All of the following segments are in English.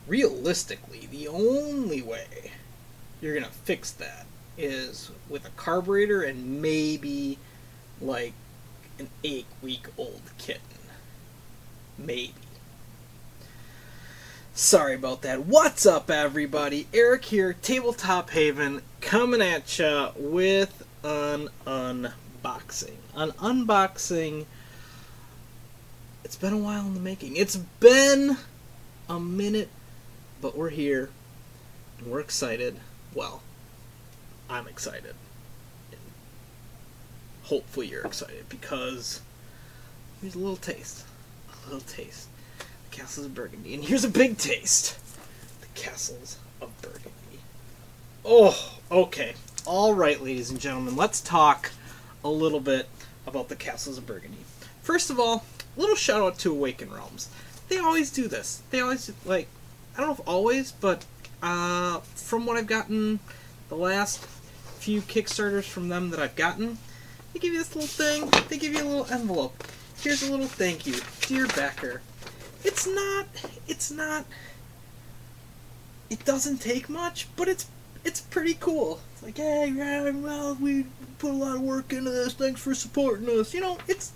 realistically, the only way you're going to fix that is with a carburetor and maybe like an 8-week-old kitten. Maybe. Sorry about that. What's up, everybody? Eric here, Tabletop Haven, coming at ya with an unboxing. An unboxing. It's been a while in the making. It's been a minute, but we're here, and we're excited. Well, I'm excited. And hopefully you're excited, because here's a little taste. A little taste. The Castles of Burgundy. And here's a big taste. The Castles of Burgundy. Oh, okay. Alright, ladies and gentlemen, let's talk a little bit about the Castles of Burgundy. First of all, a little shout out to Awaken Realms. They always do this. They always, like, I don't know if always, but from what I've gotten, the last few Kickstarters from them that I've gotten, they give you this little thing. They give you a little envelope. Here's a little thank you, dear backer. It doesn't take much, but it's pretty cool. It's like, hey, yeah, well, we put a lot of work into this. Thanks for supporting us. You know, it's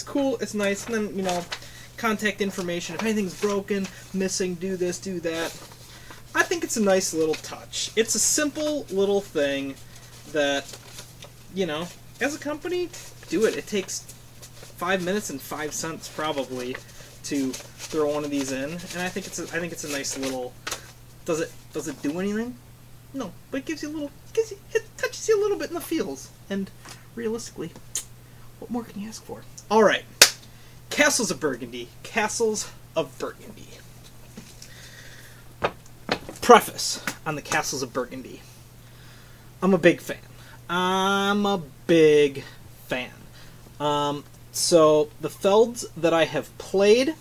cool. It's nice. And then, you know, contact information. If anything's broken, missing, do this, do that. I think it's a nice little touch. It's a simple little thing that, you know, as a company, do it. It takes 5 minutes and 5 cents probably to throw one of these in, and I think it's a nice little. Does it do anything? No, but it gives you a little. It touches you a little bit in the feels, and realistically, what more can you ask for? All right, Castles of Burgundy. Castles of Burgundy. Preface on the Castles of Burgundy. I'm a big fan. So, the Felds that I have played,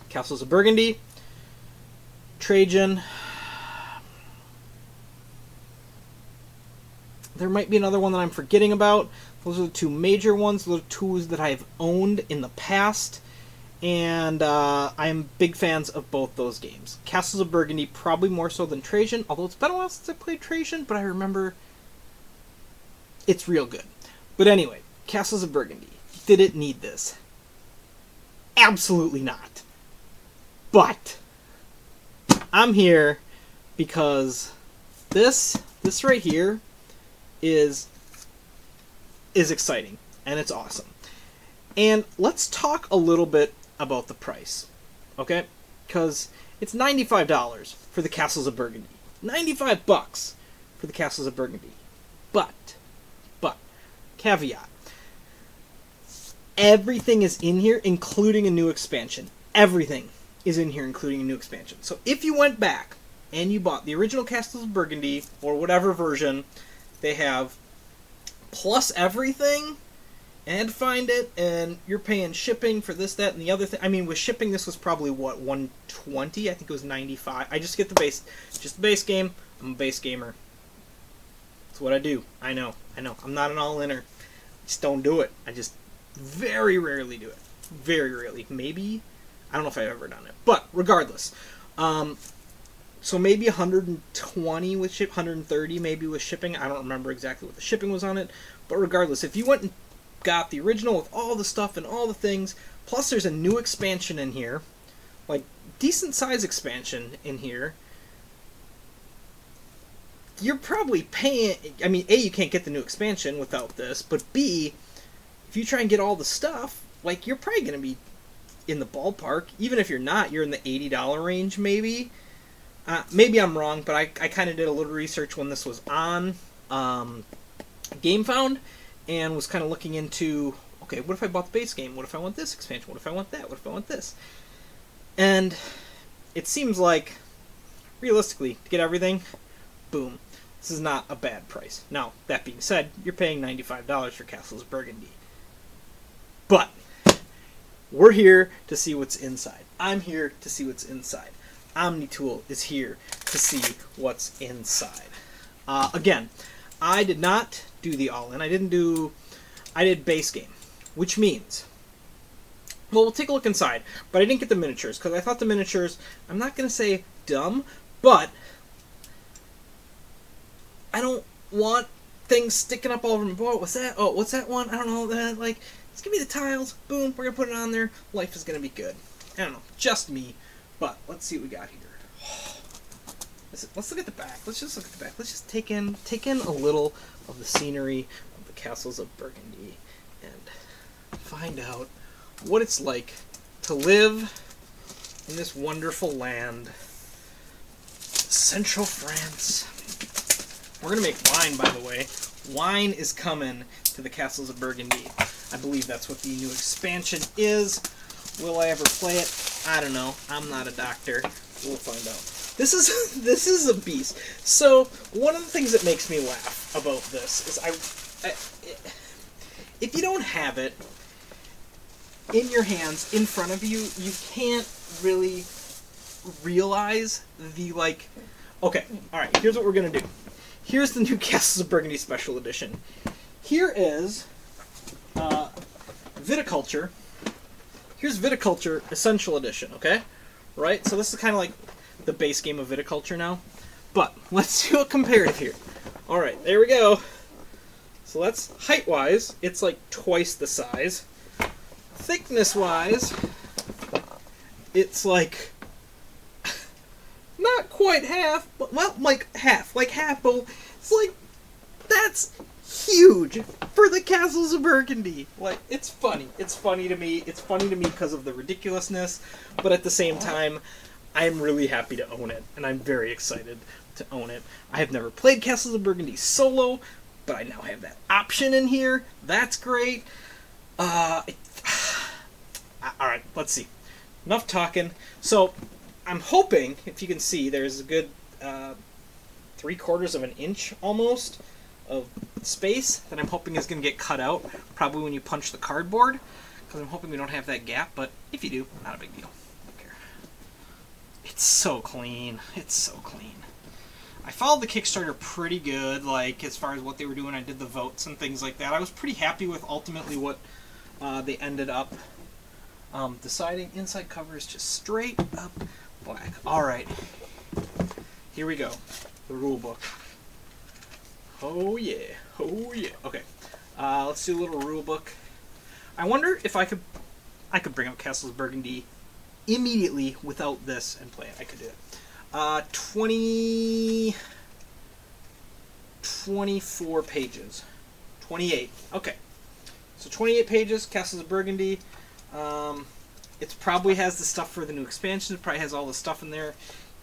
Castles of Burgundy, Trajan, there might be another one that I'm forgetting about. Those are the two major ones. Those are two that I've owned in the past, and I'm big fans of both those games. Castles of Burgundy, probably more so than Trajan, although it's been a while since I played Trajan, but I remember it's real good. But anyway, Castles of Burgundy. Did it need this? Absolutely not. But I'm here because this right here is exciting, and it's awesome. And let's talk a little bit about the price, okay? Because it's $95 for the Castles of Burgundy. $95 for the Castles of Burgundy. But caveat. Everything is in here, including a new expansion. Everything is in here, including a new expansion. So if you went back and you bought the original Castles of Burgundy, or whatever version they have, plus everything, and find it, and you're paying shipping for this, that, and the other thing. I mean, with shipping, this was probably, what, $120? I think it was $95. I just get the base game. I'm a base gamer. That's what I do. I know. I'm not an all-inner. Just don't do it. I just very rarely do it. Very rarely. Maybe. I don't know if I've ever done it. But regardless. So maybe 120 with ship, 130 maybe with shipping. I don't remember exactly what the shipping was on it. But regardless, if you went and got the original with all the stuff and all the things, plus there's a new expansion in here, like decent size expansion in here, you're probably paying. I mean, A, you can't get the new expansion without this, but B, if you try and get all the stuff, like, you're probably going to be in the ballpark. Even if you're not, you're in the $80 range, maybe. Maybe I'm wrong, but I kind of did a little research when this was on GameFound, and was kind of looking into, okay, what if I bought the base game? What if I want this expansion? What if I want that? What if I want this? And it seems like, realistically, to get everything, boom, this is not a bad price. Now, that being said, you're paying $95 for Castles of Burgundy. But we're here to see what's inside. I'm here to see what's inside. OmniTool is here to see what's inside. Again, I did not do the all-in. I did base game, which means Well, we'll take a look inside, but I didn't get the miniatures, because I thought the miniatures, I'm not going to say dumb, but I don't want things sticking up all over my board. What's that? Oh, what's that one? I don't know. That like, just give me the tiles. Boom, we're going to put it on there. Life is going to be good. I don't know. Just me. But let's see what we got here. Let's look at the back. Let's just look at the back. Let's just take in a little of the scenery of the castles of Burgundy and find out what it's like to live in this wonderful land, Central France. We're going to make wine, by the way. Wine is coming to the castles of Burgundy. I believe that's what the new expansion is. Will I ever play it? I don't know. I'm not a doctor. We'll find out. This is a beast. So one of the things that makes me laugh about this is if you don't have it in your hands, in front of you, you can't really realize the, like, okay, alright, here's what we're going to do. Here's the new Castles of Burgundy Special Edition. Here is Viticulture. Here's Viticulture Essential Edition, okay? Right? So this is kind of like the base game of Viticulture now. But let's do a comparative here. Alright, there we go. So that's height-wise, it's like twice the size. Thickness-wise, it's like not quite half, but well, like half, but it's like, that's huge for the Castles of Burgundy. Like, it's funny to me. It's funny to me because of the ridiculousness, but at the same time, I'm really happy to own it, and I'm very excited to own it. I have never played Castles of Burgundy solo, but I now have that option in here. That's great. Alright, let's see. Enough talking. So, I'm hoping, if you can see, there's a good 3/4 of an inch, almost, of space that I'm hoping is going to get cut out, probably when you punch the cardboard, because I'm hoping we don't have that gap, but if you do, not a big deal. I don't care. It's so clean. It's so clean. I followed the Kickstarter pretty good, like, as far as what they were doing. I did the votes and things like that. I was pretty happy with ultimately what they ended up deciding. Inside cover is just straight up black. Alright. Here we go. The rule book. Oh yeah. Oh yeah. Okay. Let's do a little rule book. I wonder if I could bring up Castles of Burgundy immediately without this and play it. I could do it. 24 pages. 28. Okay. So 28 pages, Castles of Burgundy. It probably has the stuff for the new expansion. It probably has all the stuff in there.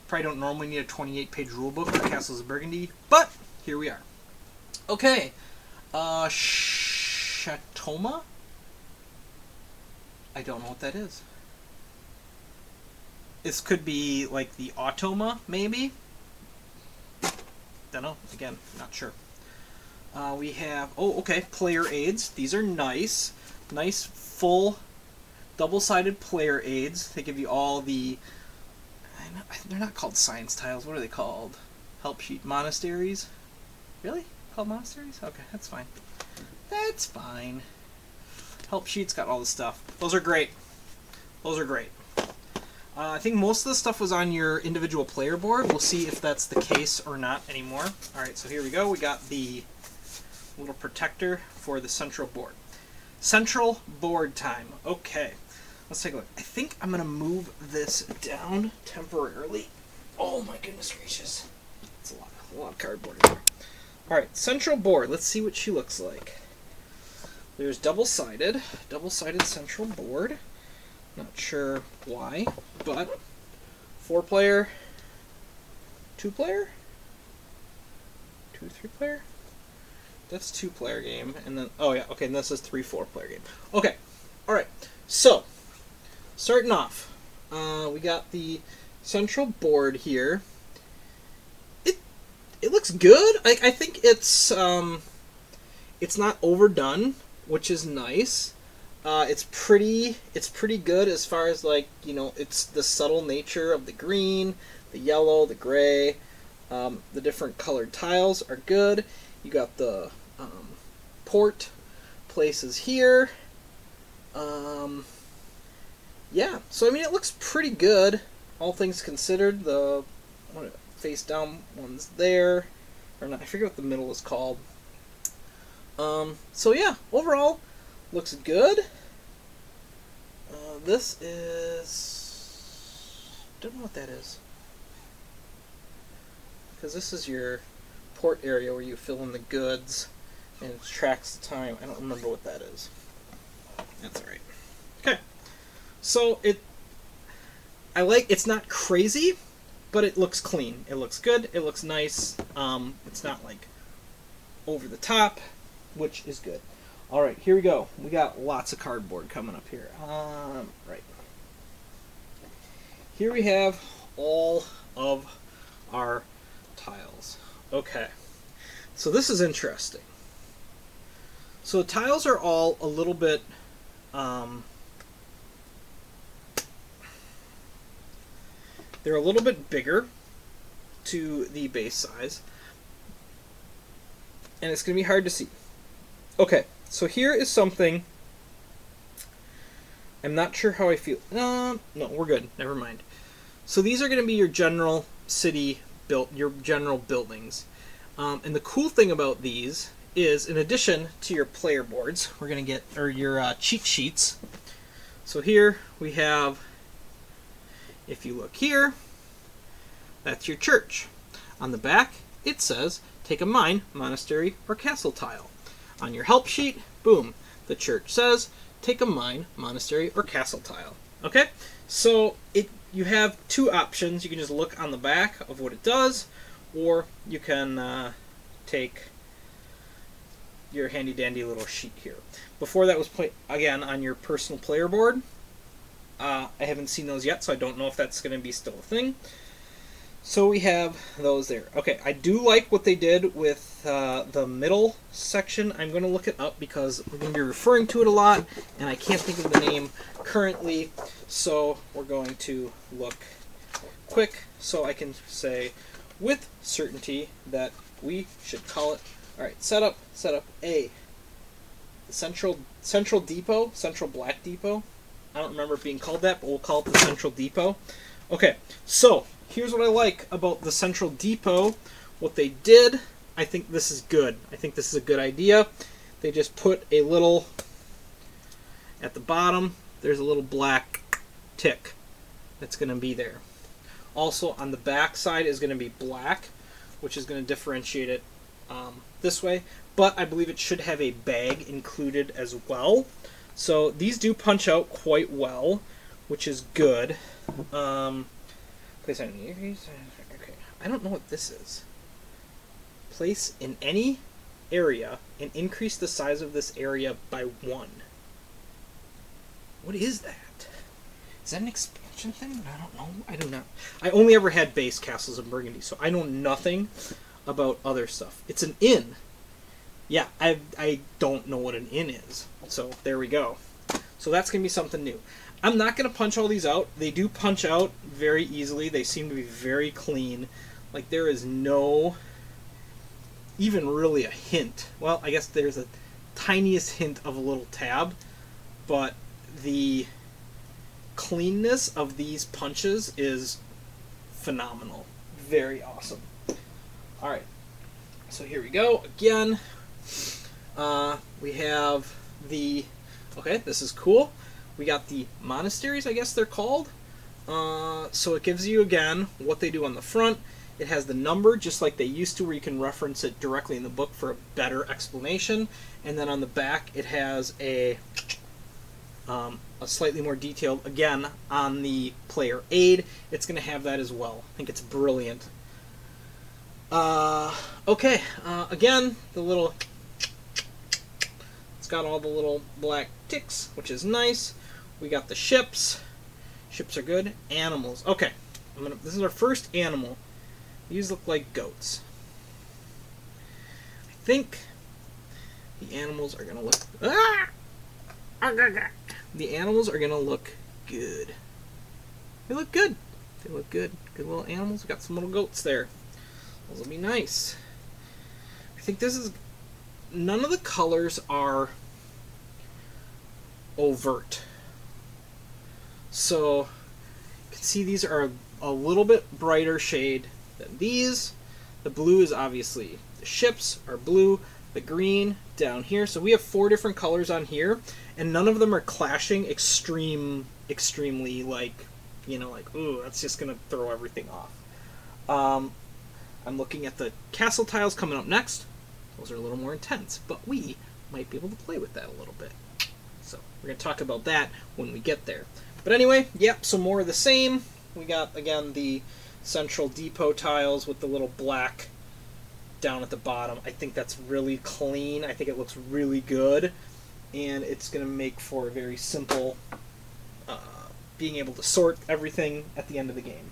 Probably don't normally need a 28-page rulebook for Castles of Burgundy, but here we are. Okay. Shatoma? I don't know what that is. This could be like the Automa, maybe? Don't know. Again, not sure. We have, oh, okay, player aids. These are nice. Nice, full, double-sided player aids. They give you all the, they're not called science tiles. What are they called? Help sheet monasteries? Really? Called monasteries? Okay, that's fine. That's fine. Help sheet's got all the stuff. Those are great. Those are great. I think most of the stuff was on your individual player board. We'll see if that's the case or not anymore. Alright, so here we go. We got the little protector for the central board. Central board time. Okay. Let's take a look. I think I'm going to move this down temporarily. Oh my goodness gracious. That's a lot of cardboard in there. Alright, central board. Let's see what she looks like. There's double-sided central board. Not sure why, but 4-player, 2-player, 2-3-player. That's 2-player game, and then oh yeah, okay, and this is 3-4-player game. Okay, all right. So starting off, we got the central board here. It looks good. I think it's not overdone, which is nice. It's pretty good as far as, like, you know, it's the subtle nature of the green, the yellow, the gray. The different colored tiles are good. You got the port places here. yeah, so I mean, it looks pretty good, all things considered. The face down one's there, or not, I forget what the middle is called. So yeah, overall, looks good. This is, don't know what that is, because this is your port area where you fill in the goods, and it tracks the time. I don't remember what that is. That's all right. Okay, so it's not crazy, but it looks clean. It looks good. It looks nice. It's not like over the top, which is good. All right, here we go. We got lots of cardboard coming up here. Right. Here we have all of our tiles. Okay, so this is interesting. So the tiles are all a little bit they're a little bit bigger to the base size, and it's going to be hard to see. Okay, so here is something. I'm not sure how I feel. No, we're good. Never mind. So these are going to be your general city your general buildings. And the cool thing about these is, in addition to your player boards, we're going to get, or your cheat sheets. So here we have, if you look here, that's your church. On the back, it says, take a mine, monastery, or castle tile. On your help sheet, boom, the church says, take a mine, monastery, or castle tile. Okay? So you have two options. You can just look on the back of what it does, or you can take your handy-dandy little sheet here. Before that was again on your personal player board. I haven't seen those yet, so I don't know if that's going to be still a thing. So we have those there. Okay, I do like what they did with the middle section. I'm going to look it up because we're going to be referring to it a lot, and I can't think of the name currently. So we're going to look quick so I can say with certainty that we should call it. All right, set up A. The Central Depot, Central Black Depot. I don't remember it being called that, but we'll call it the Central Depot. Okay, so here's what I like about the Central Depot. What they did, I think this is good. I think this is a good idea. They just put a little, at the bottom, there's a little black tick that's going to be there. Also, on the back side is going to be black, which is going to differentiate it this way. But I believe it should have a bag included as well. So these do punch out quite well, which is good. Place on okay. I don't know what this is. Place in any area and increase the size of this area by 1. What is that? Is that an expansion thing? I don't know. I do not. I only ever had base castles in Burgundy, so I know nothing about other stuff. It's an inn. Yeah, I don't know what an inn is. So there we go. So that's going to be something new. I'm not going to punch all these out. They do punch out very easily. They seem to be very clean. Like, there is no, even really a hint. Well, I guess there's a tiniest hint of a little tab, but the cleanness of these punches is phenomenal. Very awesome. All right. So here we go. Again, we have the, okay, this is cool. We got the monasteries, I guess they're called. So it gives you, again, what they do on the front. It has the number, just like they used to, where you can reference it directly in the book for a better explanation. And then on the back, it has a slightly more detailed, again, on the player aid. It's going to have that as well. I think it's brilliant. Okay, again, the little, it's got all the little black ticks, which is nice. We got the ships. Ships are good. Animals. Okay, this is our first animal. These look like goats. I think the animals are gonna look. The animals are gonna look good. They look good. They look good. Good little animals. We got some little goats there. Those will be nice. I think this is. None of the colors are overt. So you can see these are a little bit brighter shade than these. The blue is obviously, the ships are blue, the green down here. So we have 4 different colors on here, and none of them are clashing extremely, like, you know, like, ooh, that's just going to throw everything off. I'm looking at the castle tiles coming up next. Those are a little more intense, but we might be able to play with that a little bit. So we're going to talk about that when we get there. But anyway, yep, so more of the same. We got, again, the central depot tiles with the little black down at the bottom. I think that's really clean. I think it looks really good, and it's going to make for a very simple being able to sort everything at the end of the game.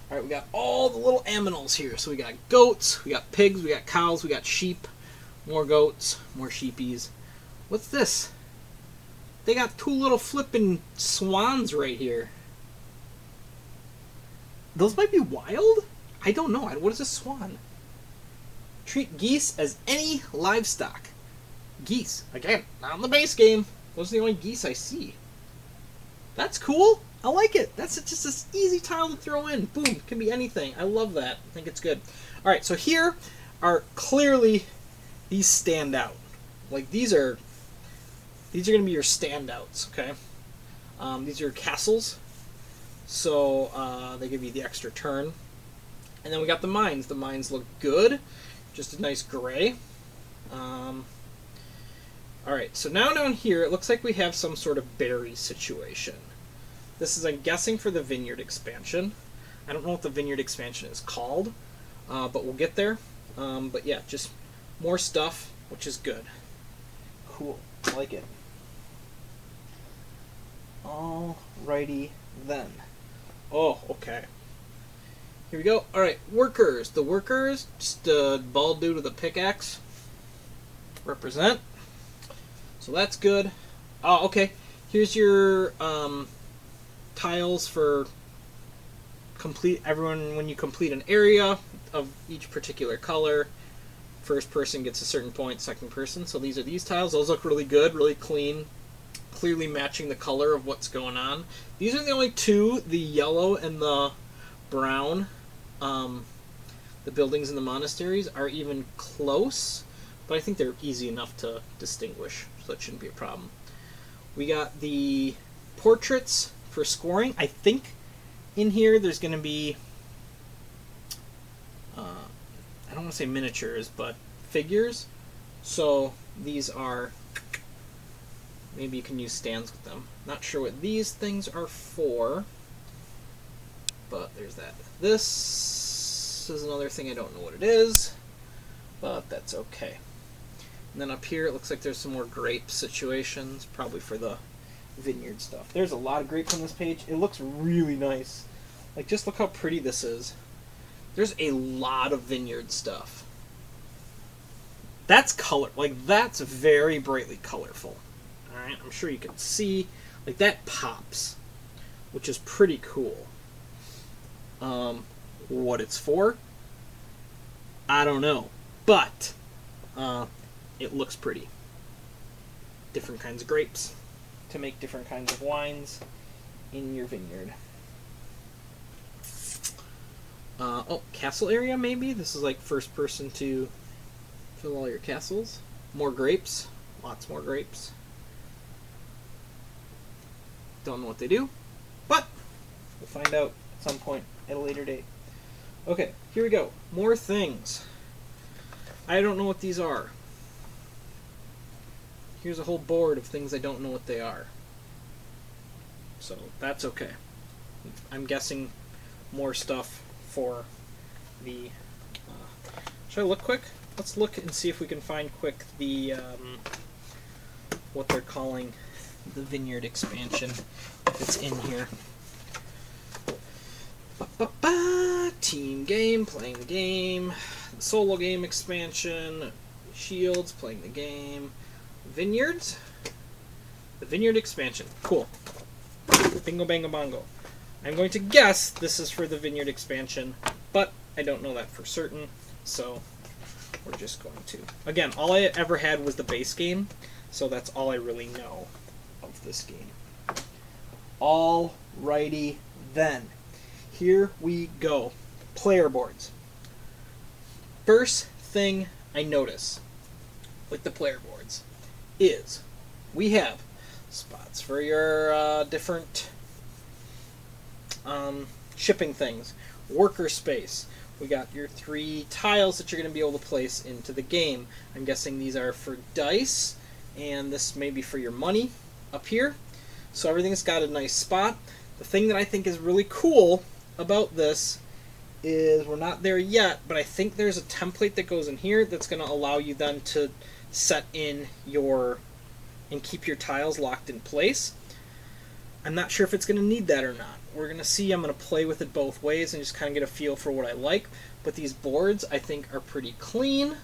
Alright, we got all the little aminals here. So we got goats, we got pigs, we got cows, we got sheep, more goats, more sheepies. What's this? They got 2 little flippin' swans right here. Those might be wild? I don't know. What is a swan? Treat geese as any livestock. Geese. Again, not in the base game. Those are the only geese I see. That's cool. I like it. That's just this easy tile to throw in. Boom. Can be anything. I love that. I think it's good. Alright, so here are clearly, these stand out. Like, these are going to be your standouts, okay? These are your castles. So they give you the extra turn. And then we got the mines. The mines look good. Just a nice gray. Alright, so now down here, it looks like we have some sort of berry situation. This is, I'm guessing, for the vineyard expansion. I don't know what the vineyard expansion is called, but we'll get there. But yeah, just more stuff, which is good. Cool. I like it. Alrighty then. Oh, okay. Here we go. Alright, workers. The workers, just a bald dude with a pickaxe. Represent. So that's good. Oh, okay. Here's your tiles for everyone when you complete an area of each particular color. First person gets a certain point, second person. So these are these tiles. Those look really good, really clean, clearly matching the color of what's going on. These are the only 2, the yellow and the brown. The buildings in the monasteries are even close, but I think they're easy enough to distinguish, so that shouldn't be a problem. We got the portraits for scoring. I think in here there's going to be, I don't want to say miniatures, but figures. So these are, maybe you can use stands with them. Not sure what these things are for, but there's that. This is another thing, I don't know what it is, but that's okay. And then up here, it looks like there's some more grape situations, probably for the vineyard stuff. There's a lot of grapes on this page. It looks really nice. Like, just look how pretty this is. There's a lot of vineyard stuff. That's color. Like, that's very brightly colorful. Alright, I'm sure you can see. Like, that pops, which is pretty cool. What it's for, I don't know. But, it looks pretty. Different kinds of grapes to make different kinds of wines in your vineyard. Oh, castle area maybe? This is like first person to fill all your castles. More grapes. Lots more grapes. Don't know what they do, but we'll find out at some point at a later date. Okay, here we go. More things. I don't know what these are. Here's a whole board of things I don't know what they are. So that's okay. I'm guessing more stuff for the... should I look quick? Let's look and see if we can find quick the... what they're calling the vineyard expansion. If it's in here. Team game, playing the game. The solo game expansion. Shields, playing the game. Vineyards. The vineyard expansion. Cool. Bingo, bango, bongo. I'm going to guess this is for the vineyard expansion, but I don't know that for certain, so we're just going to. Again, all I ever had was the base game, so that's all I really know of this game. Alrighty then. Here we go. Player boards. First thing I notice with the player boards is we have spots for your different shipping things, worker space. We got your 3 tiles that you're going to be able to place into the game. I'm guessing these are for dice, and this may be for your money up here. So everything's got a nice spot. The thing that I think is really cool about this is we're not there yet, but I think there's a template that goes in here that's going to allow you then to set in your and keep your tiles locked in place. I'm not sure if it's going to need that or not. We're going to see. I'm going to play with it both ways and just kind of get a feel for what I like. But these boards, I think, are pretty clean.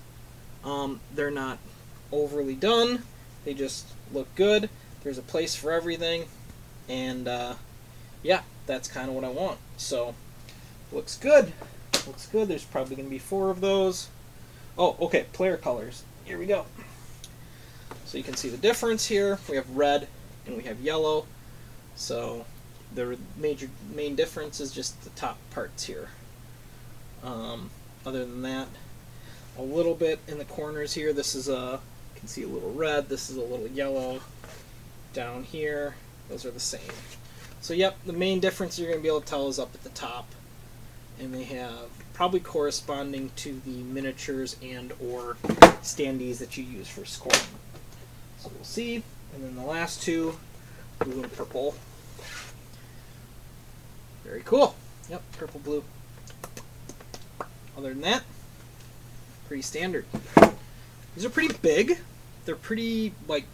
They're not overly done. They just look good. There's a place for everything. And, yeah, that's kind of what I want. So, looks good. Looks good. There's probably going to be 4 of those. Oh, okay, player colors. Here we go. So you can see the difference here. We have red and we have yellow. So the main difference is just the top parts here. Other than that, a little bit in the corners here. This is you can see a little red. This is a little yellow. Down here, those are the same. So yep, the main difference you're going to be able to tell is up at the top. And they have probably corresponding to the miniatures and or standees that you use for scoring. So we'll see. And then the last 2, blue and purple. Very cool. Yep, purple, blue. Other than that, pretty standard. These are pretty big. They're pretty, like,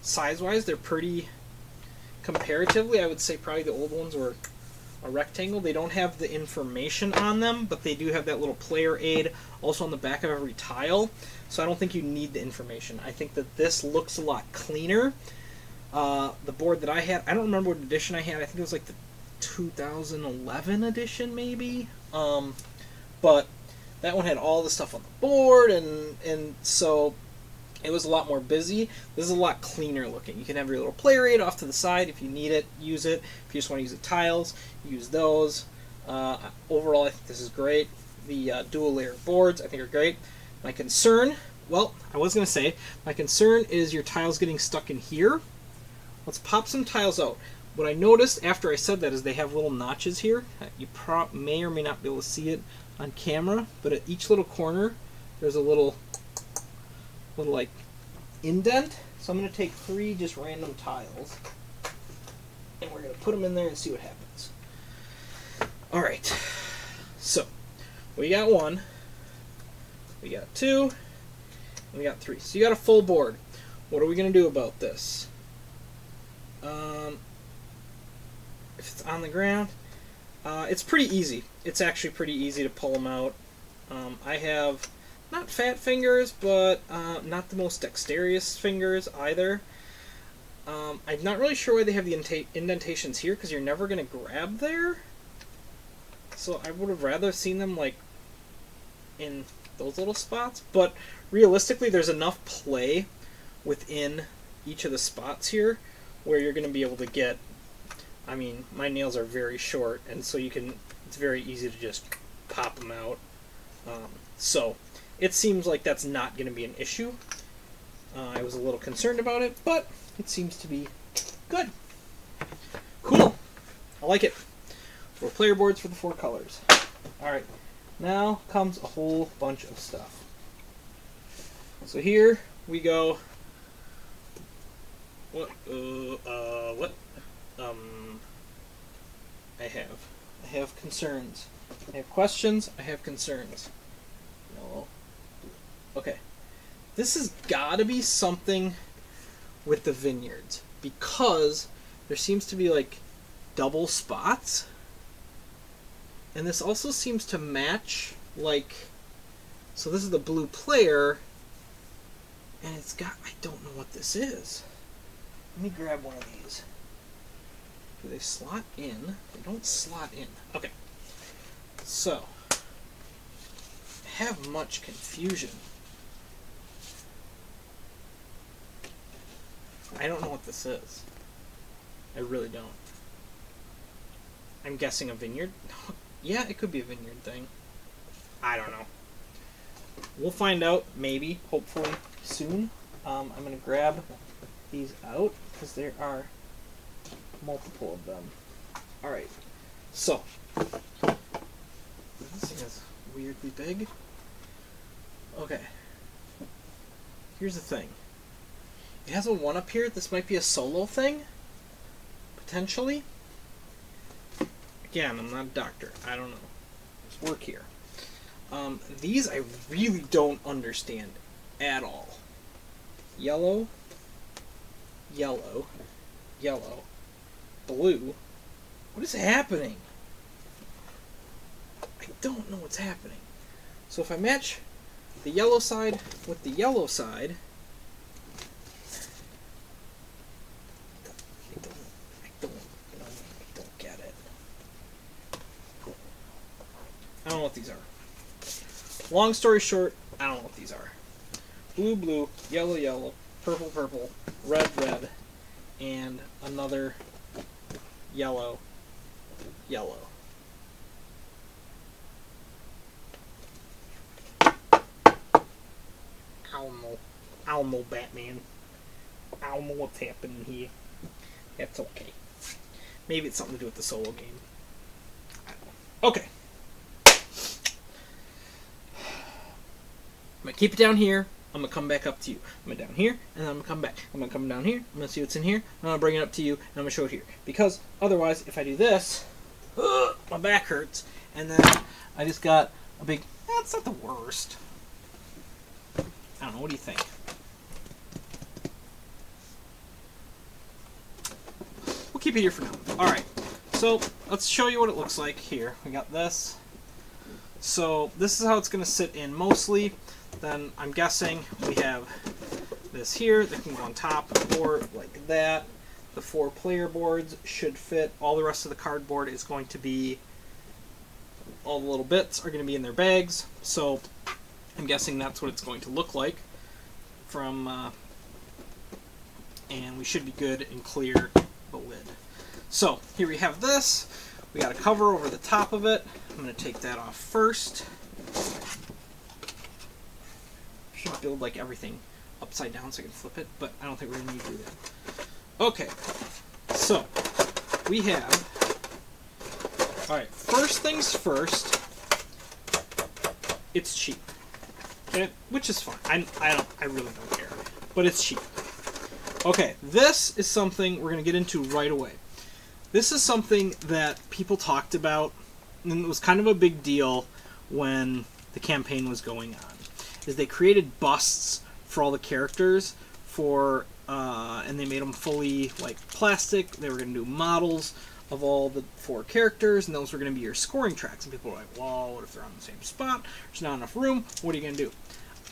size-wise, they're pretty, comparatively, I would say probably the old ones were a rectangle. They don't have the information on them, but they do have that little player aid also on the back of every tile. So I don't think you need the information. I think that this looks a lot cleaner. The board that I had, I don't remember what edition I had. I think it was like the 2011 edition, maybe. But that one had all the stuff on the board, and so it was a lot more busy. This is a lot cleaner looking. You can have your little player aid off to the side if you need it, use it. If you just want to use the tiles, use those. Overall, I think this is great. The dual layer boards, I think, are great. My concern, well, I was going to say, my concern is your tiles getting stuck in here. Let's pop some tiles out. What I noticed after I said that is they have little notches here. You may or may not be able to see it on camera, but at each little corner, there's a little like indent. So I'm going to take 3 just random tiles, and we're going to put them in there and see what happens. All right. So we got 1, we got 2, and we got 3. So you got a full board. What are we going to do about this? If it's on the ground, it's pretty easy. It's actually pretty easy to pull them out. I have not fat fingers, but not the most dexterous fingers either. I'm not really sure why they have the indentations here, because you're never going to grab there. So I would have rather seen them like in those little spots. But realistically, there's enough play within each of the spots here where you're going to be able to get, I mean, my nails are very short, and so it's very easy to just pop them out. So it seems like that's not going to be an issue. I was a little concerned about it, but it seems to be good. Cool. I like it. 4 player boards for the 4 colors. Alright, now comes a whole bunch of stuff. So here we go. What? I have concerns. I have questions. I have concerns. No. Okay. This has got to be something with the vineyards, because there seems to be like double spots, and this also seems to match, like, so this is the blue player, and it's got, I don't know what this is. Let me grab one of these. Do they slot in? They don't slot in. Okay. So, I have much confusion. I don't know what this is. I really don't. I'm guessing a vineyard. Yeah, it could be a vineyard thing. I don't know. We'll find out, maybe, hopefully, soon. I'm going to grab these out because there are multiple of them. Alright, so. This thing is weirdly big. Okay. Here's the thing. It has a 1 up here. This might be a solo thing. Potentially. Again, I'm not a doctor. I don't know. Let's work here. These I really don't understand at all. Yellow, yellow, yellow, blue. What is happening? I don't know what's happening. So if I match the yellow side with the yellow side, I don't get it. I don't know what these are. Long story short, I don't know what these are. Blue, blue, yellow, yellow, purple, purple, red, red, and another yellow, yellow. I don't know. I don't know, Batman. I don't know what's happening here. That's okay. Maybe it's something to do with the solo game. I don't know. Okay. I'm going to keep it down here. I'm going to come back up to you. I'm going to down here, and then I'm going to come back. I'm going to come down here. I'm going to see what's in here. I'm going to bring it up to you, and I'm going to show it here. Because otherwise, if I do this, my back hurts, and then I just got a big... That's not the worst. I don't know. What do you think? We'll keep it here for now. Alright. So, let's show you what it looks like here. We got this. So, this is how it's going to sit in mostly. Then, I'm guessing we have this here that can go on top or like that. The 4 player boards should fit. All the rest of the cardboard is going to be... All the little bits are going to be in their bags. So, I'm guessing that's what it's going to look like from, and we should be good and clear the lid. So, here we have this. We got a cover over the top of it. I'm going to take that off first. Should build like everything upside down so I can flip it, but I don't think we're going to need to do that. Okay, so we have, alright, first things first, it's cheap. Okay, which is fine. I really don't care. But it's cheap. Okay, this is something we're going to get into right away. This is something that people talked about, and it was kind of a big deal when the campaign was going on. Is they created busts for all the characters and they made them fully like plastic. They were going to do models of all the 4 characters, and those were going to be your scoring tracks. And people were like, well, what if they're on the same spot? There's not enough room. What are you going to do?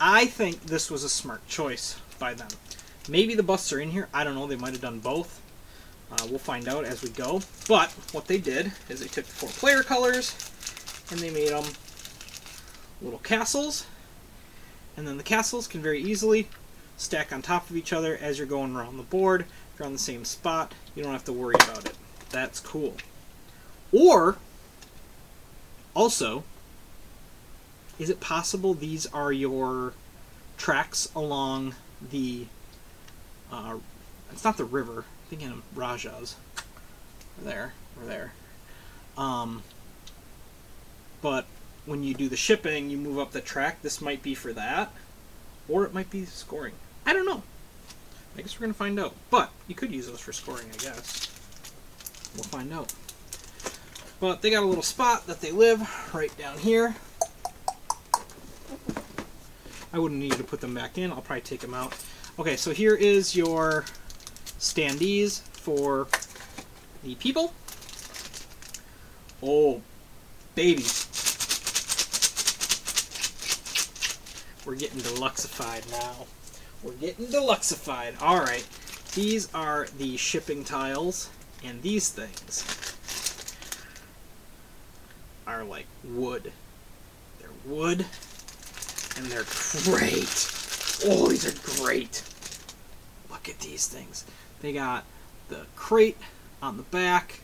I think this was a smart choice by them. Maybe the busts are in here. I don't know. They might have done both. We'll find out as we go. But what they did is they took the 4 player colors and they made them little castles. And then the castles can very easily stack on top of each other as you're going around the board. If you're on the same spot, you don't have to worry about it. That's cool. Or, also, is it possible these are your tracks along the... it's not the river. I'm thinking of Rajas. We're there. But when you do the shipping, you move up the track. This might be for that. Or it might be scoring. I don't know. I guess we're going to find out. But you could use those for scoring, I guess. We'll find out. But they got a little spot that they live right down here. I wouldn't need to put them back in. I'll probably take them out. Okay, so here is your standees for the people. Oh, baby. We're getting deluxeified now. We're getting deluxeified. Alright. These are the shipping tiles, and these things are like wood. They're wood, and they're great. Oh, these are great. Look at these things. They got the crate on the back,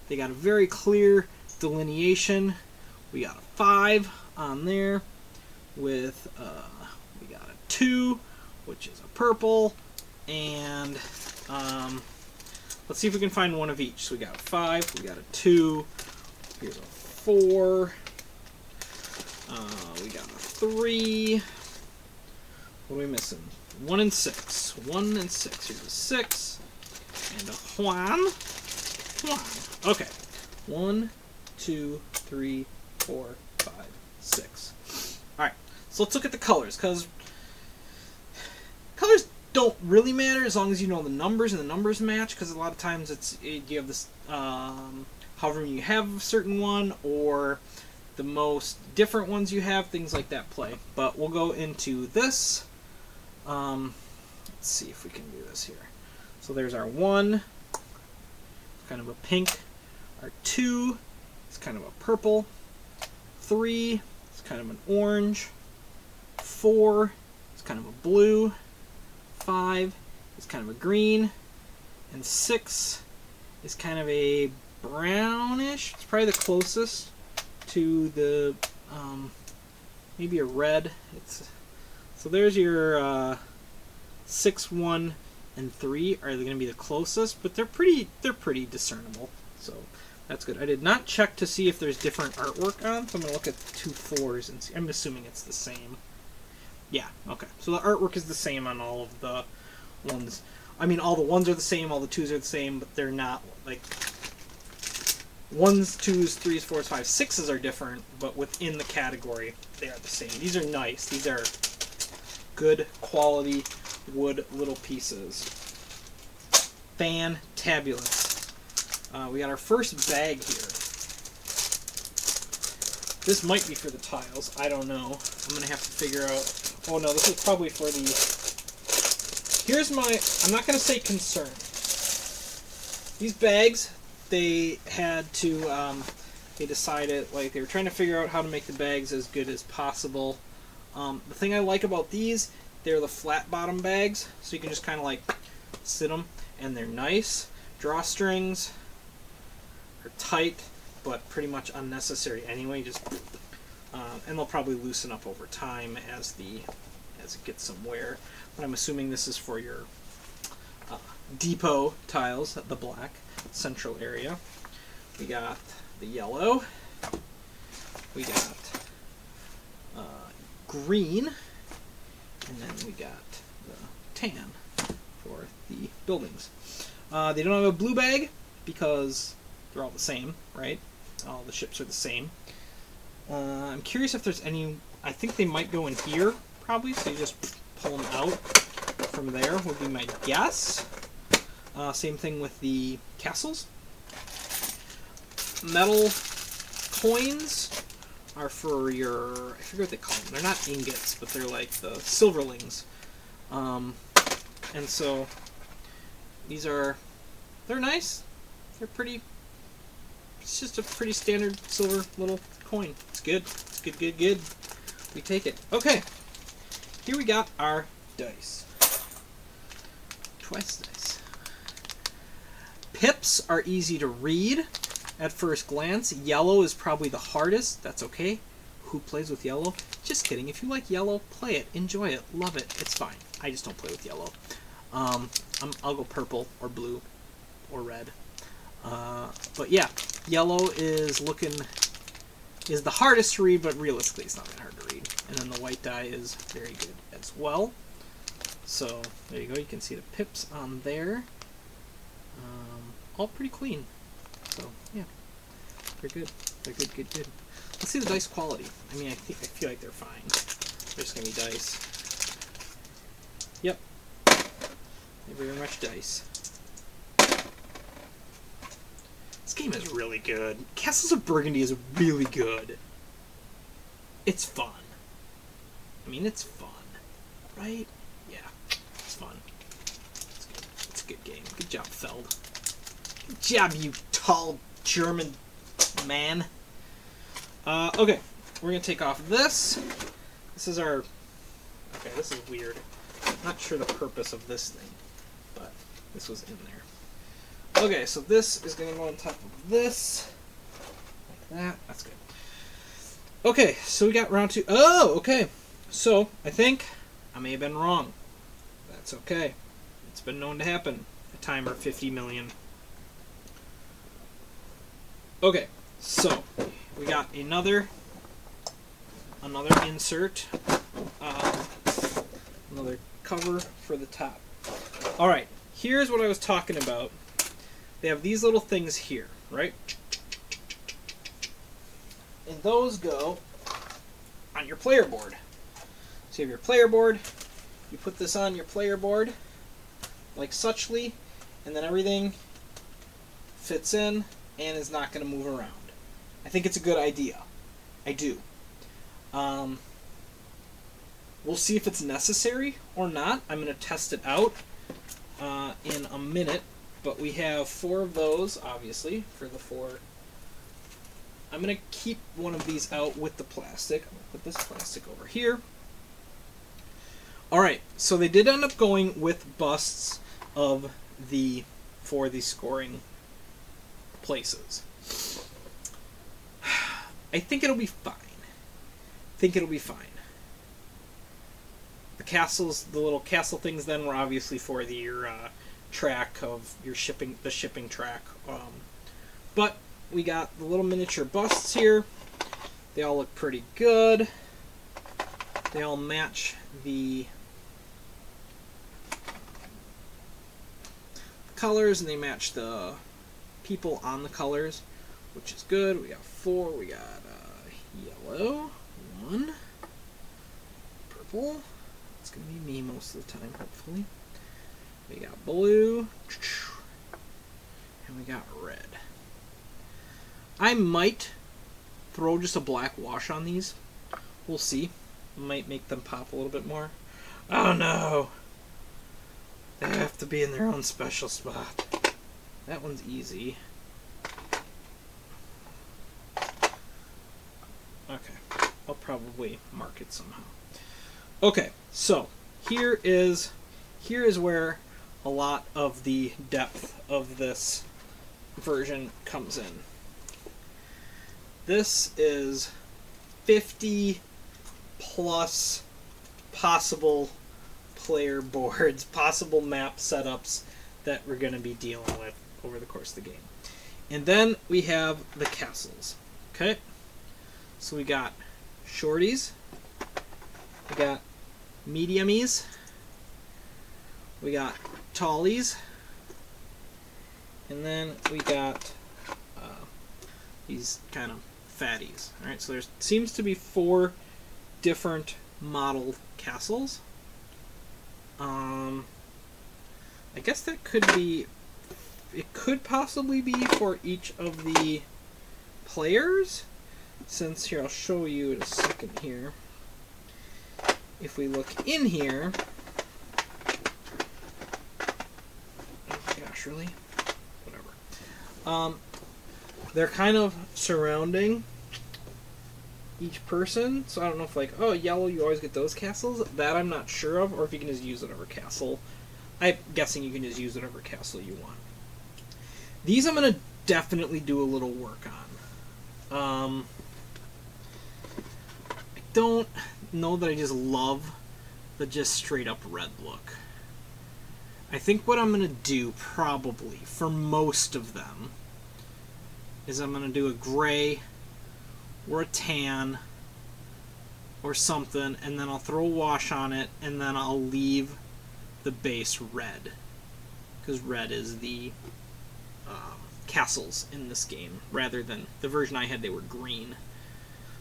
They got a very clear delineation. We got a 5 on there with, we got a 2, which is a purple, and let's see if we can find one of each. So we got a 5, we got a 2, here's a 4, we got a 3, what are we missing? 1 and 6. 1 and 6. Here's a 6, and a Juan. Okay. 1, 2, 3, 4, 5, 6. Alright, so let's look at the colors, because colors don't really matter as long as you know the numbers and the numbers match, because a lot of times you have this, however you have a certain one, or the most different ones you have, things like that play. But we'll go into this. Let's see if we can do this here. So there's our 1, kind of a pink. Our 2 is kind of a purple. 3 is kind of an orange. 4 is kind of a blue. 5 is kind of a green. And 6 is kind of a brownish. It's probably the closest to the, maybe a red. So there's your 6, 1, and 3 are going to be the closest, but they're pretty discernible. So that's good. I did not check to see if there's different artwork on, so I'm going to look at the 2 4s and see. I'm assuming it's the same. Yeah, okay. So the artwork is the same on all of the ones. I mean, all the 1s are the same, all the 2s are the same, but they're not, like, 1s, 2s, 3s, 4s, 5s, 6s are different, but within the category, they are the same. These are nice. These are good quality wood little pieces. Fantabulous. We got our first bag here. This might be for the tiles. I don't know. I'm going to have to figure out... Oh no, this is probably for the... Here's my... I'm not going to say concern. These bags, they had to... they decided, like, they were trying to figure out how to make the bags as good as possible. The thing I like about these, they're the flat bottom bags, so you can just kind of like sit them, and they're nice. Drawstrings are tight, but pretty much unnecessary anyway. Just and they'll probably loosen up over time as it gets some wear. But I'm assuming this is for your depot tiles, the black central area. We got the yellow. We got green, and then we got the tan for the buildings. They don't have a blue bag because they're all the same, right? All the ships are the same. I'm curious if there's any... I think they might go in here, probably, so you just pull them out from there, would be my guess. Same thing with the castles. Metal coins are for your... I forget what they call them. They're not ingots, but they're like the silverlings. And so these are... They're nice. They're pretty... It's just a pretty standard silver little coin. It's good. It's good, good, good. We take it. Okay. Here we got our dice. Twice dice. Pips are easy to read at first glance. Yellow is probably the hardest. That's okay. Who plays with yellow? Just kidding. If you like yellow, play it. Enjoy it. Love it. It's fine. I just don't play with yellow. I'll go purple or blue or red. But yeah, yellow is the hardest to read, but realistically it's not that hard to read. And then the white die is very good as well. So there you go. You can see the pips on there. All pretty clean. So yeah, they're good. They're good, good, good. Let's see the dice quality. I mean, I feel like they're fine. They're just gonna be dice. Yep. They're very much dice. This game is really good. Castles of Burgundy is really good. It's fun. I mean, it's fun, right? Yeah, it's fun. It's good. It's a good game. Good job, Feld. Good job, you tall German man. Okay, we're gonna take off this. This is our... Okay, this is weird. I'm not sure the purpose of this thing, but this was in there. Okay, so this is going to go on top of this. Like that. That's good. Okay, so we got round 2. Oh, okay. So, I think I may have been wrong. That's okay. It's been known to happen. A timer 50 million. Okay, so we got another insert, another cover for the top. All right, here's what I was talking about. They have these little things here, right? And those go on your player board. So you have your player board. You put this on your player board like suchly, and then everything fits in and is not going to move around. I think it's a good idea. I do. We'll see if it's necessary or not. I'm going to test it out in a minute. But we have 4 of those, obviously, for the 4. I'm going to keep one of these out with the plastic. I'm going to put this plastic over here. Alright, so they did end up going with busts of for the scoring places. I think it'll be fine. The castles, the little castle things then were obviously for your track of your the shipping track. But we got the little miniature busts here. They all look pretty good. They all match the colors, and they match the people on the colors, which is good. We got 4. We got yellow, 1, purple. It's gonna be me most of the time, hopefully. We got blue, and we got red. I might throw just a black wash on these. We'll see. Might make them pop a little bit more. Oh no! They have to be in their own special spot. That one's easy. Okay, I'll probably mark it somehow. Okay, so here is where a lot of the depth of this version comes in. This is 50 plus possible player boards, possible map setups that we're going to be dealing with over the course of the game. And then we have the castles. Okay? So we got shorties, we got mediumies, we got tallies, and then we got these kind of fatties. Alright, so there seems to be 4 different model castles. I guess that could be, it could possibly be for each of the players, since here, I'll show you in a second here. If we look in here, oh gosh, really? Whatever. They're kind of surrounding each person, so I don't know if like, oh, yellow, you always get those castles. That I'm not sure of, or if you can just use whatever castle. I'm guessing you can just use whatever castle you want. These I'm going to definitely do a little work on. I don't know that I just love the just straight up red look. I think what I'm going to do, probably, for most of them, is I'm going to do a gray or a tan or something, and then I'll throw a wash on it, and then I'll leave the base red, because red is the castles in this game, rather than the version I had, they were green.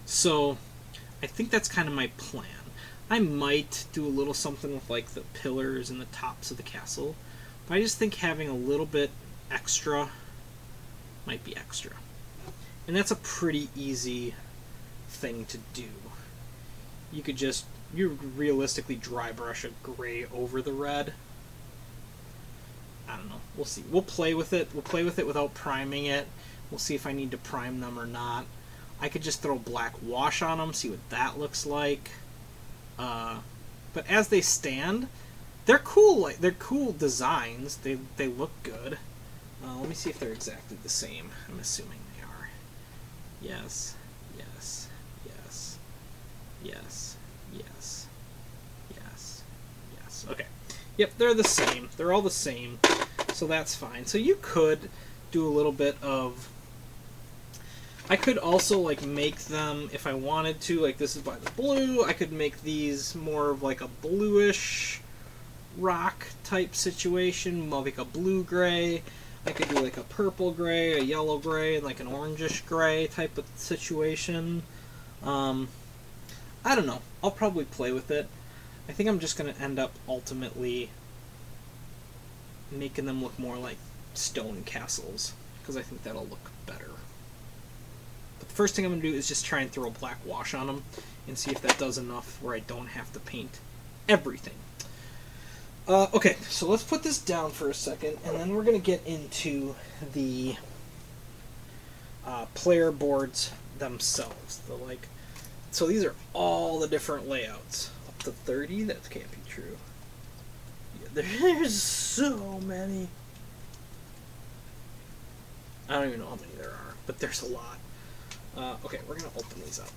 So I think that's kind of my plan. I might do a little something with like the pillars and the tops of the castle, but I just think having a little bit extra might be extra. And that's a pretty easy thing to do. You could just, you realistically dry brush a gray over the red. I don't know. We'll see. We'll play with it. We'll play with it without priming it. We'll see if I need to prime them or not. I could just throw black wash on them, see what that looks like. But as they stand, they're cool. Like, they're cool designs. They look good. Let me see if they're exactly the same. I'm assuming they are. Yes, yes, yes, yes, yes, yes, yes. Okay. Yep, they're the same. They're all the same, so that's fine. So you could do a little bit of... I could also, like, make them, if I wanted to, like, this is by the blue, I could make these more of, like, a bluish rock type situation, more like a blue-gray. I could do, like, a purple-gray, a yellow-gray, and, like, an orangish-gray type of situation. I don't know. I'll probably play with it. I think I'm just going to end up ultimately making them look more like stone castles, because I think that'll look better. But the first thing I'm going to do is just try and throw a black wash on them and see if that does enough where I don't have to paint everything. Okay, so let's put this down for a second, and then we're going to get into the player boards themselves. So these are all the different layouts. Up to 30? That can't be true. Yeah, there's so many. I don't even know how many there are, but there's a lot. Okay, we're going to open these up.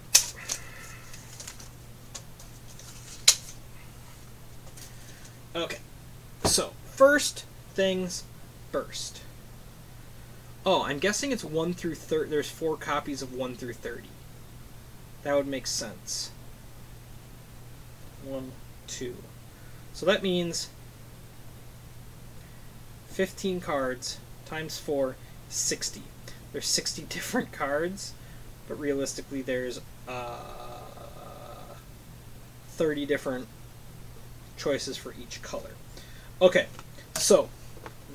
Okay, so first things first. Oh, I'm guessing it's 1 through 30. There's 4 copies of 1 through 30. That would make sense. 1, 2. So that means 15 cards times 4, 60. There's 60 different cards, but realistically there's 30 different choices for each color. Okay, so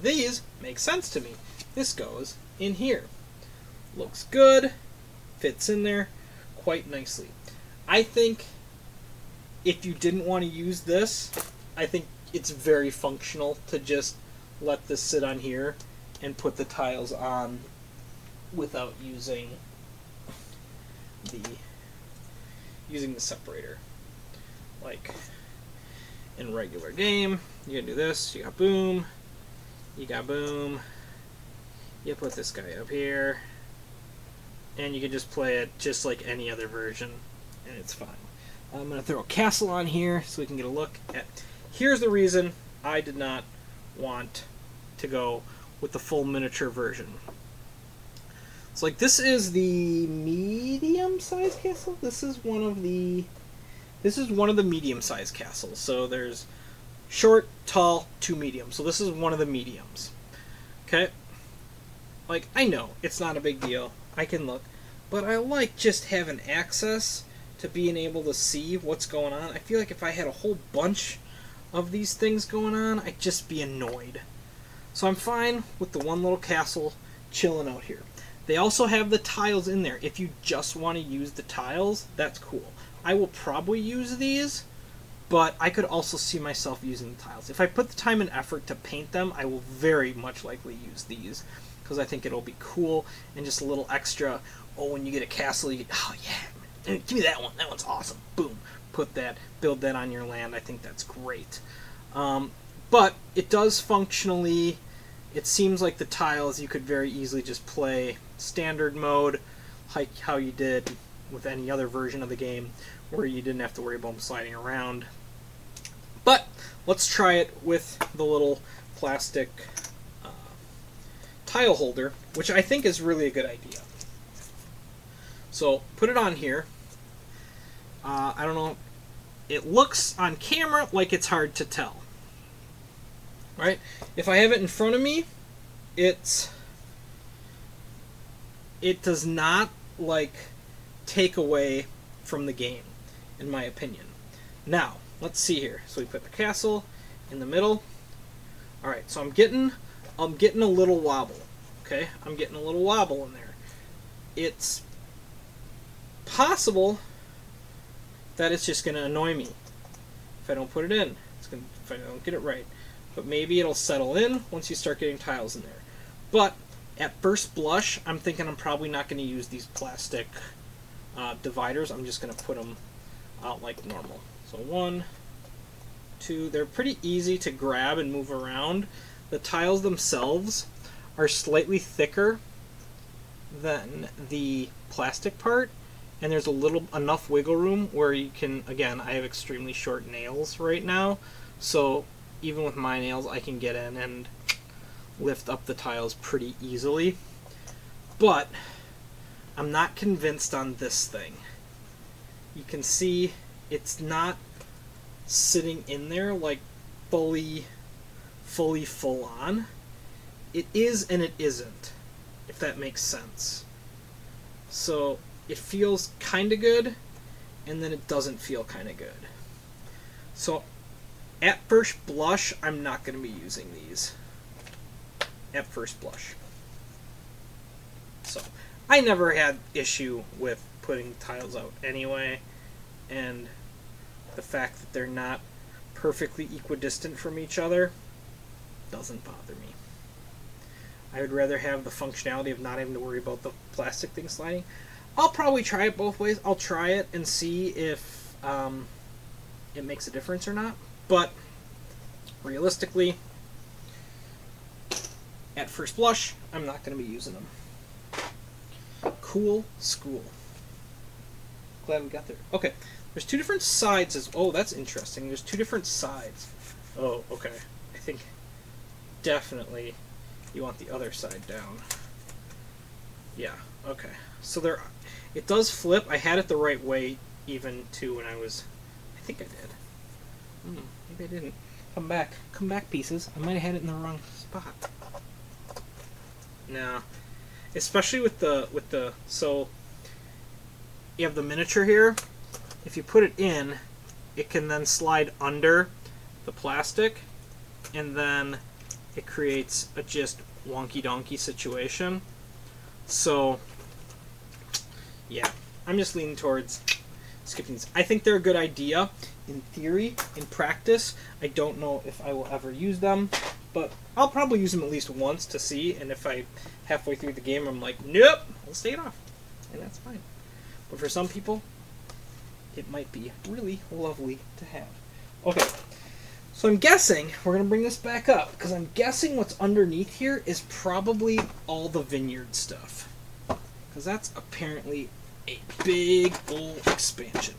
these make sense to me. This goes in here. Looks good, fits in there quite nicely. I think if you didn't want to use this, I think it's very functional to just let this sit on here and put the tiles on without using the separator. Like in regular game, you can do this. You got boom, you got boom. You put this guy up here, and you can just play it just like any other version, and it's fine. I'm going to throw a castle on here so we can get a look at... Here's the reason I did not want to go with the full miniature version. So, like, this is the medium-sized castle. This is one of the medium-sized castles. So there's short, tall, 2 medium. So this is one of the mediums. Okay? Like, I know it's not a big deal. I can look. But I like just having access to being able to see what's going on. I feel like if I had a whole bunch of these things going on, I'd just be annoyed. So I'm fine with the one little castle chilling out here. They also have the tiles in there. If you just want to use the tiles, that's cool. I will probably use these, but I could also see myself using the tiles. If I put the time and effort to paint them, I will very much likely use these, because I think it'll be cool and just a little extra. Oh, when you get a castle, you get, oh yeah, give me that one. That one's awesome. Boom. Put that, build that on your land. I think that's great. But it does functionally, it seems like the tiles you could very easily just play standard mode, like how you did with any other version of the game, where you didn't have to worry about them sliding around. But let's try it with the little plastic tile holder, which I think is really a good idea. So put it on here. I don't know. It looks on camera like it's hard to tell. Right? If I have it in front of me, it does not like take away from the game, in my opinion. Now, let's see here. So we put the castle in the middle. All right, so I'm getting a little wobble. Okay, I'm getting a little wobble in there. It's possible that it's just going to annoy me if I don't put it in. If I don't get it right. But maybe it'll settle in once you start getting tiles in there. But at first blush, I'm thinking I'm probably not going to use these plastic dividers. I'm just going to put them out like normal. So 1, 2, they're pretty easy to grab and move around. The tiles themselves are slightly thicker than the plastic part, and there's enough wiggle room where you can, again, I have extremely short nails right now, so even with my nails I can get in and lift up the tiles pretty easily. But I'm not convinced on this thing. You can see it's not sitting in there like fully full on. It is and it isn't, if that makes sense. So it feels kind of good, and then it doesn't feel kind of good. So at first blush, I'm not going to be using these. At first blush. So I never had issue with putting tiles out anyway, and the fact that they're not perfectly equidistant from each other doesn't bother me. I would rather have the functionality of not having to worry about the plastic thing sliding. I'll probably try it both ways. I'll try it and see if it makes a difference or not. But realistically, at first blush, I'm not going to be using them. Cool school. Glad we got there. Okay, there's two different sides. Oh, that's interesting. There's two different sides. Oh, okay. I think definitely you want the other side down. Yeah, okay. So there, it does flip. I had it the right way even too when I was, I think I did. Maybe I didn't. Come back pieces. I might have had it in the wrong spot. No, especially with the so you have the miniature here. If you put it in, it can then slide under the plastic, and then it creates a just wonky donkey situation. So yeah, I'm just leaning towards skipping these. I think they're a good idea in theory. In practice, I don't know if I will ever use them, but I'll probably use them at least once to see, and if I halfway through the game I'm like, nope, let's take it off, and that's fine. But for some people, it might be really lovely to have. Okay, so I'm guessing we're going to bring this back up, because I'm guessing what's underneath here is probably all the vineyard stuff, because that's apparently a big old expansion.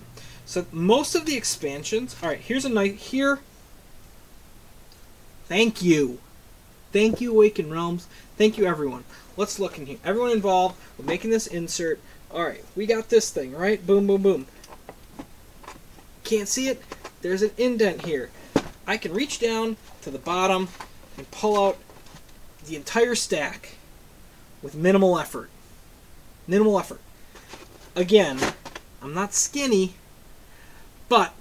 So most of the expansions, all right, here's a nice, here, thank you, Awakened Realms, thank you everyone. Let's look in here, everyone involved with making this insert. All right, we got this thing, right? Boom, boom, boom. Can't see it? There's an indent here. I can reach down to the bottom and pull out the entire stack with minimal effort. Minimal effort. Again, I'm not skinny, but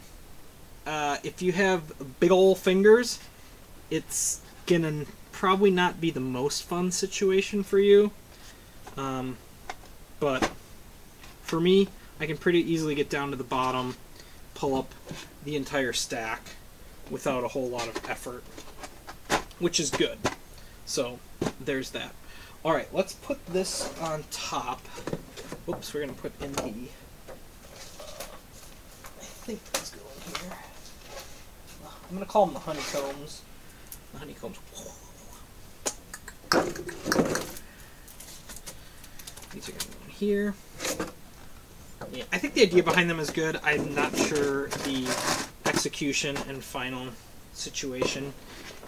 if you have big ol' fingers, it's gonna probably not be the most fun situation for you. But for me, I can pretty easily get down to the bottom, pull up the entire stack without a whole lot of effort, which is good. So there's that. All right, let's put this on top. Oops, we're gonna put in the, I think let's go in here. I'm gonna call them the honeycombs. The honeycombs. These are gonna go in here. Yeah, I think the idea behind them is good. I'm not sure the execution and final situation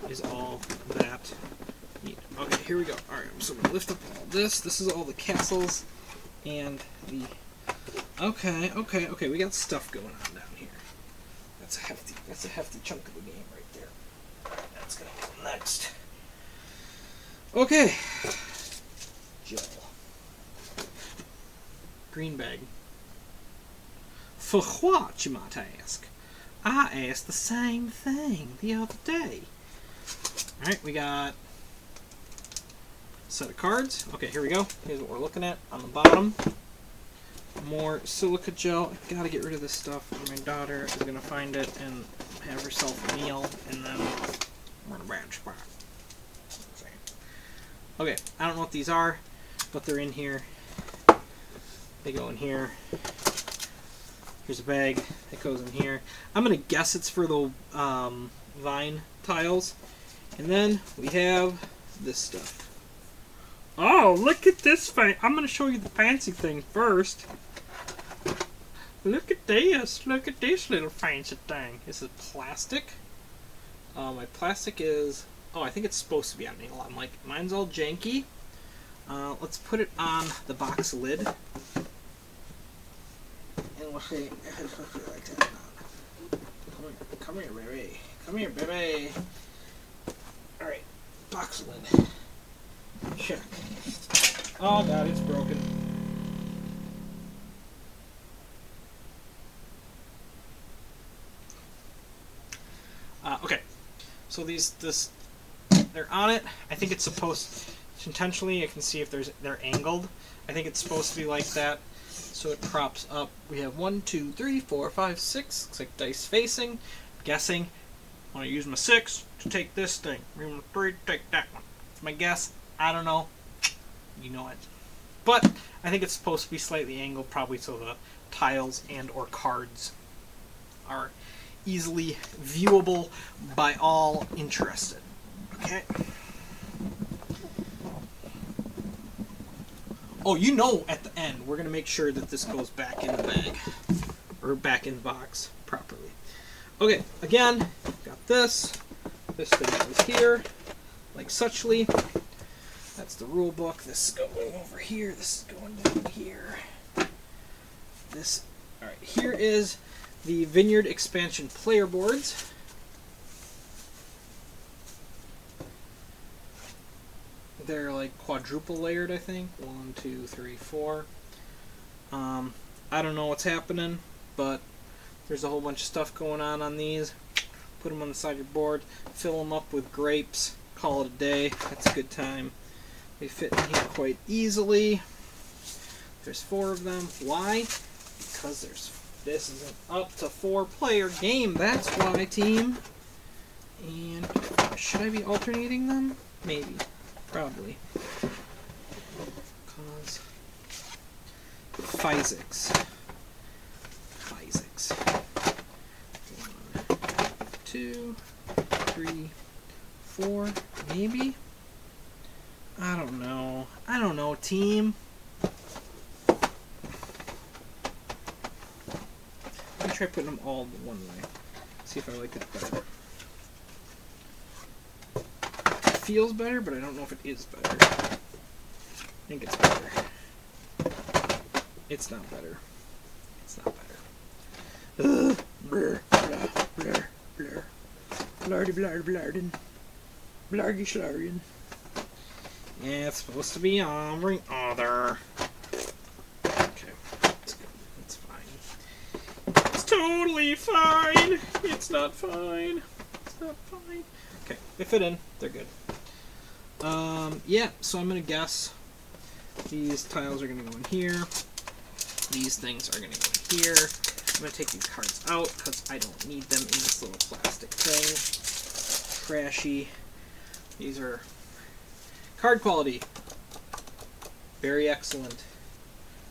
is all that neat. Okay, here we go. Alright, so I'm going to lift up all this. This is all the castles and the... Okay, we got stuff going on down here. That's a hefty chunk of the game right there. Alright, that's going to go next. Okay. Gel. Green bag. For what, you might ask? I asked the same thing the other day. Alright, we got a set of cards. Okay, here we go. Here's what we're looking at on the bottom. More silica gel. I gotta get rid of this stuff, or my daughter is gonna find it and have herself a meal, and then we're in a bad spot. Okay, I don't know what these are, but they're in here. They go in here. Here's a bag that goes in here. I'm going to guess it's for the vine tiles. And then we have this stuff. Oh, look at this thing. I'm going to show you the fancy thing first. Look at this. Look at this little fancy thing. This is plastic. My plastic is... Oh, I think it's supposed to be on an angle. I'm like, mine's all janky. Let's put it on the box lid. And we'll see if it's supposed to be like that. Come here, baby. Come here, baby. Alright, box lid. Check. Oh god, it's broken. Okay, so they're on it. I think it's supposed, intentionally, I can see if they're angled. I think it's supposed to be like that, so it props up. We have 1, 2, 3, 4, 5, 6. Looks like dice facing. I'm guessing. I want to use my 6 to take this thing. Use my 3 to take that one. It's my guess. I don't know. You know it. But I think it's supposed to be slightly angled, probably so the tiles and or cards are easily viewable by all interested. Okay. Oh, you know, at the end, we're going to make sure that this goes back in the bag. Or back in the box properly. Okay, again, got this. This thing goes here, like suchly. That's the rule book. This is going over here. This is going down here. This, all right, here is the Vineyard expansion player boards. They're like quadruple layered, I think. 1, 2, 3, 4. I don't know what's happening, but there's a whole bunch of stuff going on these. Put them on the side of your board. Fill them up with grapes. Call it a day. That's a good time. They fit in here quite easily. There's 4 of them. Why? Because this is an up to 4 player game. That's why, team. And should I be alternating them? Maybe. Probably. Because physics. 1, 2, 3, 4, maybe? I don't know. I don't know, team. Let me try putting them all one way. See if I like it better. It feels better, but I don't know if it is better. I think it's better. It's not better. It's not better. Blur, blah, blur, blur. Blardy, blard, blardin. Blargy, schlargen. Yeah, it's supposed to be on ring other. Okay, that's good. It's fine. It's totally fine. It's not fine. It's not fine. Okay, they fit in. They're good. Yeah, so I'm gonna guess these tiles are gonna go in here. These things are gonna go in here. I'm gonna take these cards out because I don't need them in this little plastic thing. Trashy. These are card quality. Very excellent.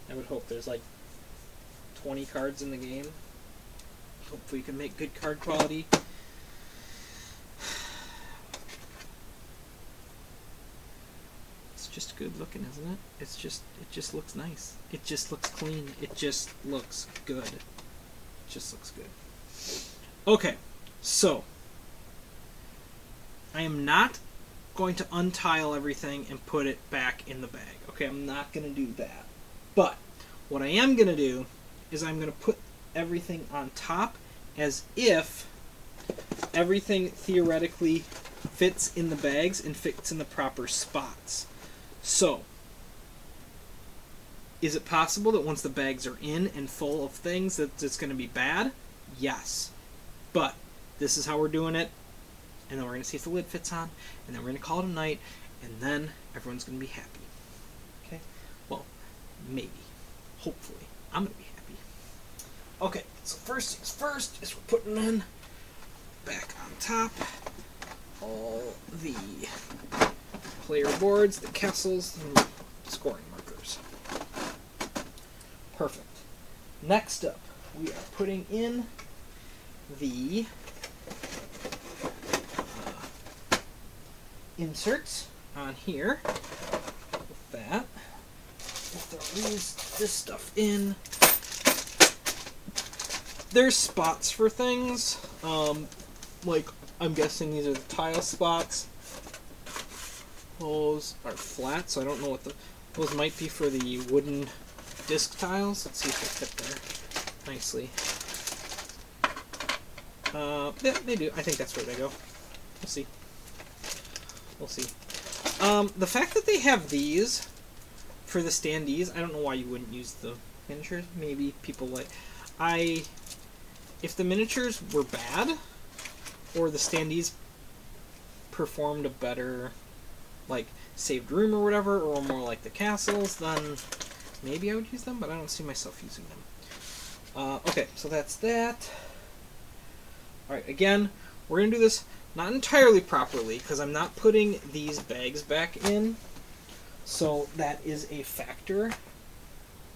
I would hope there's like 20 cards in the game. Hopefully you can make good card quality. It's just good looking, isn't it? It just looks nice. It just looks clean. It just looks good. It just looks good. Okay, so I am not going to untile everything and put it back in the bag. Okay, I'm not going to do that. But what I am going to do is I'm going to put everything on top as if everything theoretically fits in the bags and fits in the proper spots. So, is it possible that once the bags are in and full of things that it's going to be bad? Yes. But this is how we're doing it. And then we're going to see if the lid fits on. And then we're going to call it a night. And then everyone's going to be happy. Okay? Well, maybe. Hopefully. I'm going to be happy. Okay, so first things first is we're putting in back on top all the player boards, the castles, and scoring markers. Perfect. Next up, we are putting in the inserts on here. that. We'll throw this stuff in. There's spots for things. Like, I'm guessing these are the tile spots. Those are flat, so I don't know what those might be for the wooden disc tiles. Let's see if they fit there nicely. Yeah, they do. I think that's where they go. We'll see. We'll see. The fact that they have these for the standees, I don't know why you wouldn't use the miniatures. Maybe people like... If the miniatures were bad, or the standees performed a better, like, saved room or whatever, or more like the castles, then maybe I would use them, but I don't see myself using them. Okay, so that's that. Alright, again, we're going to do this not entirely properly, because I'm not putting these bags back in, so that is a factor.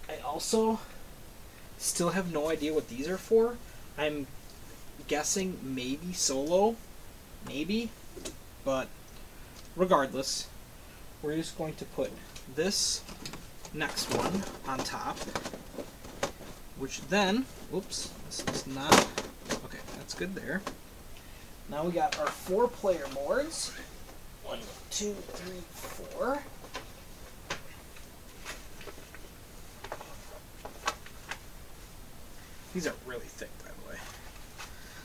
I also still have no idea what these are for. I'm guessing maybe solo, maybe, but regardless, we're just going to put this next one on top, which then, oops, this is not, okay, that's good there. Now we got our 4-player boards. 1, 2, 3, 4. These are really thick, by the way.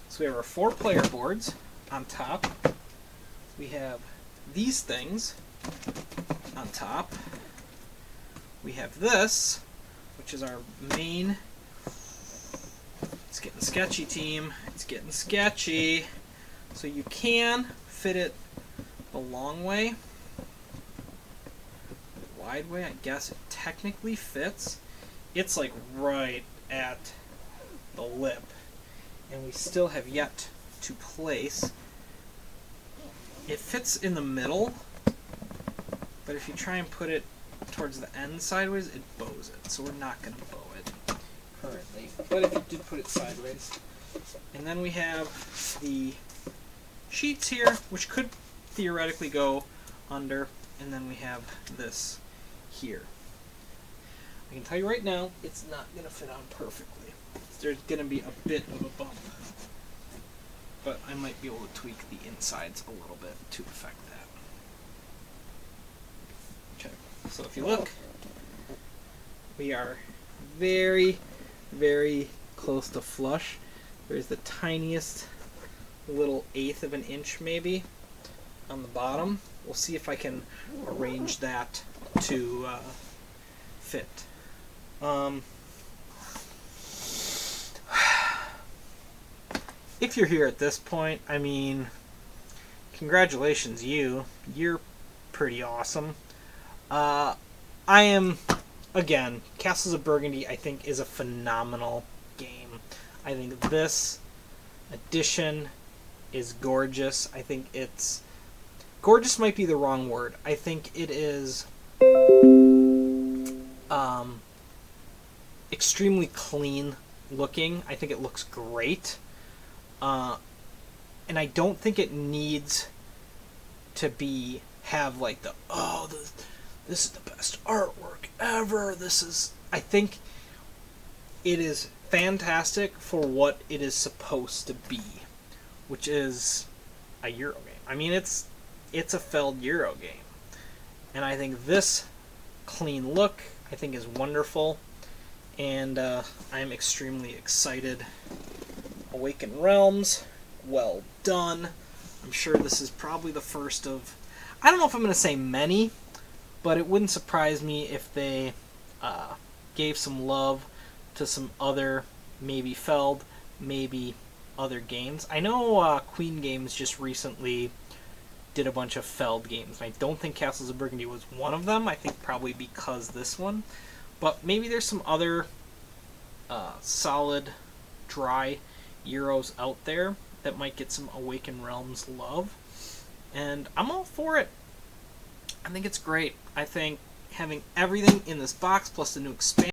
So we have our 4-player boards on top. We have these things on top. We have this, which is our main. It's getting sketchy, team. It's getting sketchy. So you can fit it the long way. The wide way, I guess it technically fits. It's like right at the lip, and we still have yet to place. It fits in the middle, but if you try and put it towards the end sideways, it bows it, so we're not going to bow it currently, but if you did put it sideways. And then we have the sheets here, which could theoretically go under, and then we have this here. I can tell you right now, it's not going to fit on perfectly. There's going to be a bit of a bump, but I might be able to tweak the insides a little bit to affect that. Okay, so if you look, we are very, very close to flush. There's the tiniest little 1/8 of an inch maybe on the bottom. We'll see if I can arrange that to fit. If you're here at this point, I mean, congratulations, you're pretty awesome. I am, again, Castles of Burgundy I think is a phenomenal game. I think this edition is gorgeous. I think it's, gorgeous might be the wrong word. I think it is extremely clean looking. I think it looks great. And I don't think it needs to have like this is the best artwork ever. I think it is fantastic for what it is supposed to be, which is a Euro game. I mean, it's a Feld Euro game, and I think this clean look I think is wonderful, and I'm extremely excited. Awakened Realms, well done. I'm sure this is probably the first of, I don't know if I'm going to say many, but it wouldn't surprise me if they gave some love to some other, maybe Feld, maybe other games. I know Queen Games just recently did a bunch of Feld games. I don't think Castles of Burgundy was one of them. I think probably because this one. But maybe there's some other solid, dry Euros out there that might get some Awakened Realms love. And I'm all for it. I think it's great. I think having everything in this box plus the new expansion